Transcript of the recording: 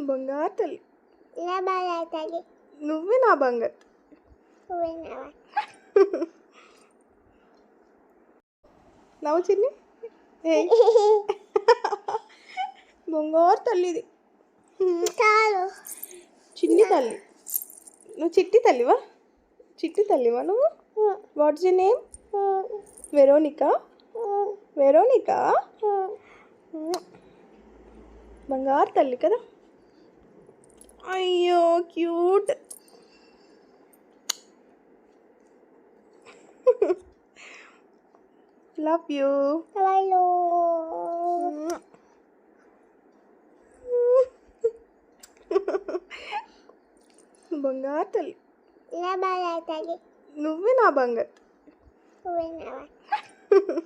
బంగారు తల్లి. నా బంగారు తల్లి. నువ్వే నా బంగారు. నవ్వు చిన్ని. బంగారు తల్లి ఇది. చాలు. చిన్ని తల్లి. నువ్వు చిట్టి తల్లివా? చిట్టి తల్లివా నువ్వు? What's your name? Veronica. Veronica బంగారు తల్లి కదా. అయ్యో క్యూట్. Love you. హలో. బంగారు తల్లి. నా బంగారు తల్లి. నువ్వే నా బంగారు. నువ్వే నా